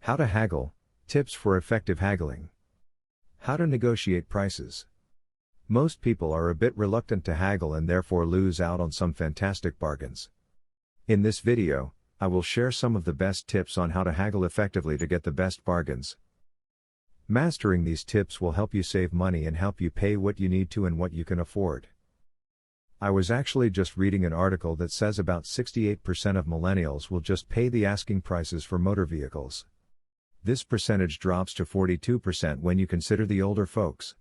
How to haggle, tips for effective haggling. How to negotiate prices. Most people are a bit reluctant to haggle and therefore lose out on some fantastic bargains. In this video, I will share some of the best tips on how to haggle effectively to get the best bargains. Mastering these tips will help you save money and help you pay what you need to and what you can afford. I was actually just reading an article that says about 68% of millennials will just pay the asking prices for motor vehicles. This percentage drops to 42% when you consider the older folks.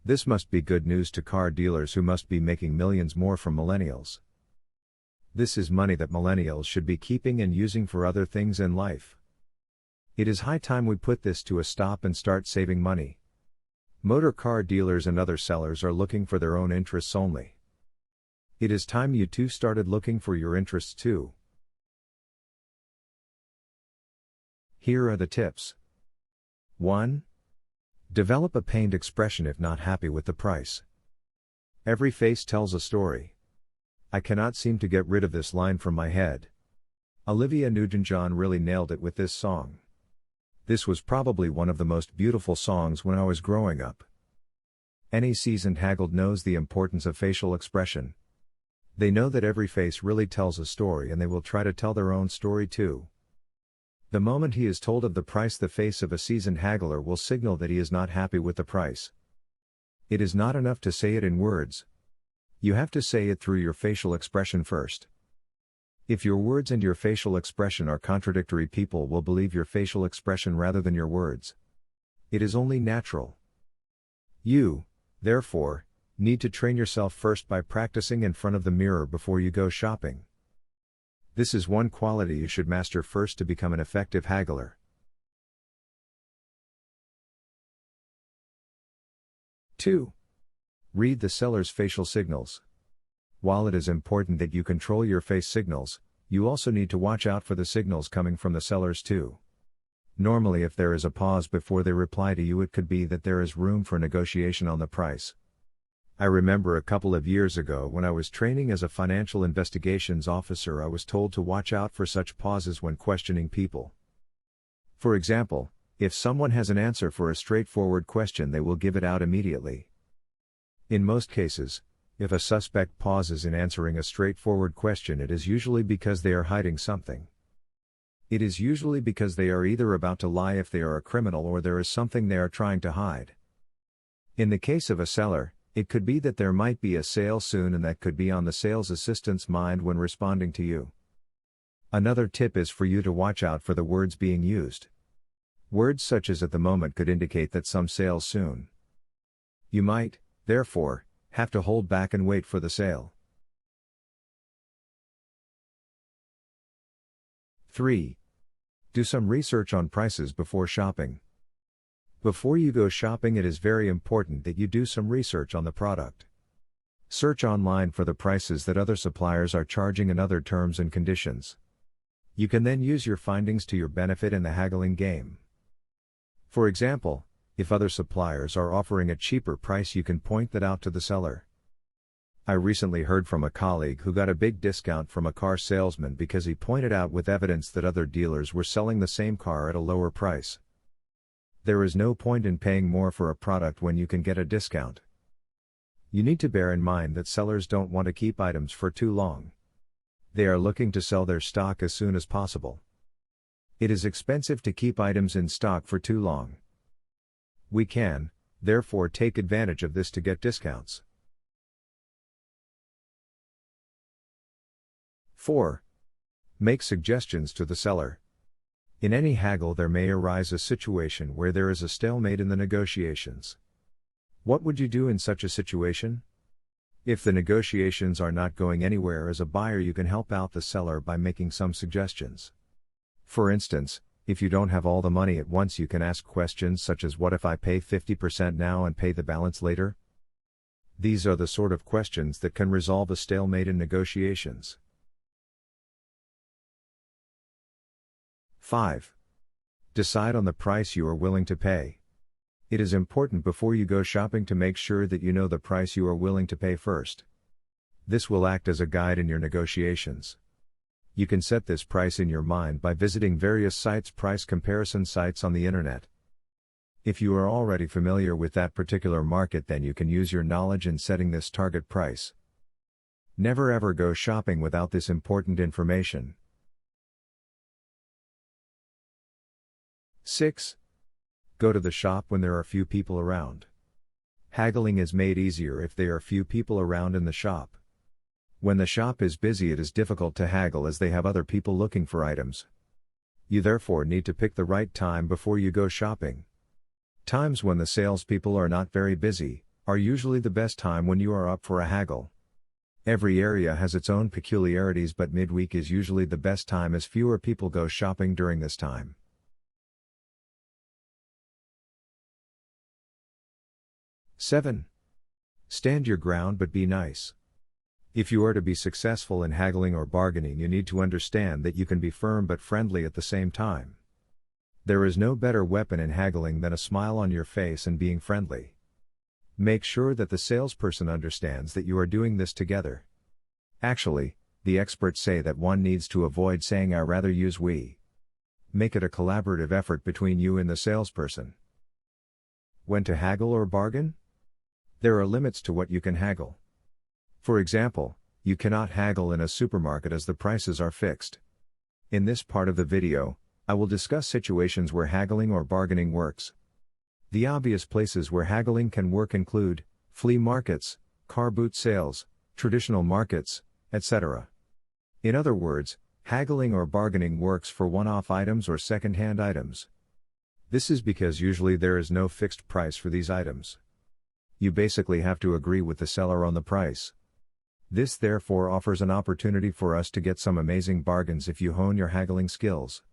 This must be good news to car dealers who must be making millions more from millennials. This is money that millennials should be keeping and using for other things in life. It is high time we put this to a stop and start saving money. Motor car dealers and other sellers are looking for their own interests only. It is time you too started looking for your interests too. Here are the tips. 1. Develop a pained expression if not happy with the price. Every face tells a story. I cannot seem to get rid of this line from my head. Olivia Newton-John really nailed it with this song. This was probably one of the most beautiful songs when I was growing up. Any seasoned haggled knows the importance of facial expression. They know that every face really tells a story and they will try to tell their own story too. The moment he is told of the price, the face of a seasoned haggler will signal that he is not happy with the price. It is not enough to say it in words. You have to say it through your facial expression first. If your words and your facial expression are contradictory, people will believe your facial expression rather than your words. It is only natural. You, therefore, need to train yourself first by practicing in front of the mirror before you go shopping. This is one quality you should master first to become an effective haggler. 2. Read the seller's facial signals. While it is important that you control your face signals, you also need to watch out for the signals coming from the sellers too. Normally, if there is a pause before they reply to you, it could be that there is room for negotiation on the price. I remember a couple of years ago when I was training as a financial investigations officer, I was told to watch out for such pauses when questioning people. For example, if someone has an answer for a straightforward question, they will give it out immediately. In most cases, if a suspect pauses in answering a straightforward question, it is usually because they are hiding something. It is usually because they are either about to lie if they are a criminal or there is something they are trying to hide. In the case of a seller, it could be that there might be a sale soon and that could be on the sales assistant's mind when responding to you. Another tip is for you to watch out for the words being used. Words such as "at the moment" could indicate that some sale soon. You might, therefore, have to hold back and wait for the sale. 3. Do some research on prices before shopping. Before you go shopping, it is very important that you do some research on the product. Search online for the prices that other suppliers are charging and other terms and conditions. You can then use your findings to your benefit in the haggling game. For example, if other suppliers are offering a cheaper price, you can point that out to the seller. I recently heard from a colleague who got a big discount from a car salesman because he pointed out with evidence that other dealers were selling the same car at a lower price. There is no point in paying more for a product when you can get a discount. You need to bear in mind that sellers don't want to keep items for too long. They are looking to sell their stock as soon as possible. It is expensive to keep items in stock for too long. We can, therefore, take advantage of this to get discounts. 4. Make suggestions to the seller. In any haggle, there may arise a situation where there is a stalemate in the negotiations. What would you do in such a situation? If the negotiations are not going anywhere, as a buyer, you can help out the seller by making some suggestions. For instance, if you don't have all the money at once, you can ask questions such as, "What if I pay 50% now and pay the balance later?" These are the sort of questions that can resolve a stalemate in negotiations. 5. Decide on the price you are willing to pay. It is important before you go shopping to make sure that you know the price you are willing to pay first. This will act as a guide in your negotiations. You can set this price in your mind by visiting various price comparison sites on the internet. If you are already familiar with that particular market, then you can use your knowledge in setting this target price. Never ever go shopping without this important information. 6. Go to the shop when there are few people around. Haggling is made easier if there are few people around in the shop. When the shop is busy, it is difficult to haggle as they have other people looking for items. You therefore need to pick the right time before you go shopping. Times when the salespeople are not very busy are usually the best time when you are up for a haggle. Every area has its own peculiarities, but midweek is usually the best time as fewer people go shopping during this time. 7. Stand your ground but be nice. If you are to be successful in haggling or bargaining, you need to understand that you can be firm but friendly at the same time. There is no better weapon in haggling than a smile on your face and being friendly. Make sure that the salesperson understands that you are doing this together. Actually, the experts say that one needs to avoid saying "I rather" use "we." Make it a collaborative effort between you and the salesperson. When to haggle or bargain? There are limits to what you can haggle. For example, you cannot haggle in a supermarket as the prices are fixed. In this part of the video, I will discuss situations where haggling or bargaining works. The obvious places where haggling can work include flea markets, car boot sales, traditional markets, etc. In other words, haggling or bargaining works for one-off items or second-hand items. This is because usually there is no fixed price for these items. You basically have to agree with the seller on the price. This therefore offers an opportunity for us to get some amazing bargains if you hone your haggling skills.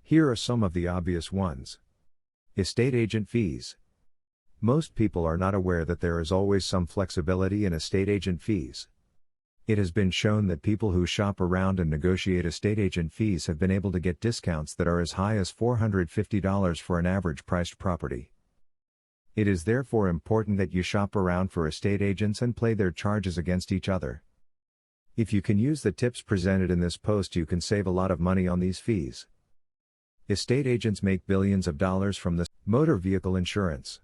Here are some of the obvious ones. Estate agent fees. Most people are not aware that there is always some flexibility in estate agent fees. It has been shown that people who shop around and negotiate estate agent fees have been able to get discounts that are as high as $450 for an average priced property. It is therefore important that you shop around for estate agents and play their charges against each other. If you can use the tips presented in this post, you can save a lot of money on these fees. Estate agents make billions of dollars from the motor vehicle insurance.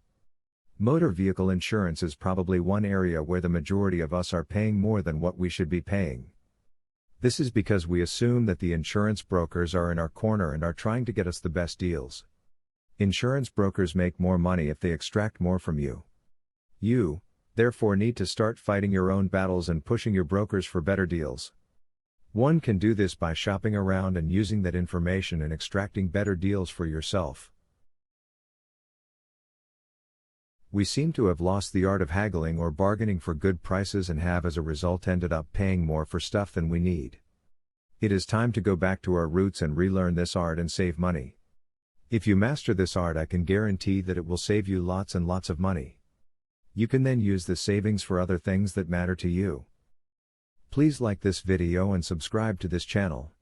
Motor vehicle insurance is probably one area where the majority of us are paying more than what we should be paying. This is because we assume that the insurance brokers are in our corner and are trying to get us the best deals. Insurance brokers make more money if they extract more from you. You, therefore, need to start fighting your own battles and pushing your brokers for better deals. One can do this by shopping around and using that information and extracting better deals for yourself. We seem to have lost the art of haggling or bargaining for good prices and have as a result ended up paying more for stuff than we need. It is time to go back to our roots and relearn this art and save money. If you master this art, I can guarantee that it will save you lots and lots of money. You can then use the savings for other things that matter to you. Please like this video and subscribe to this channel.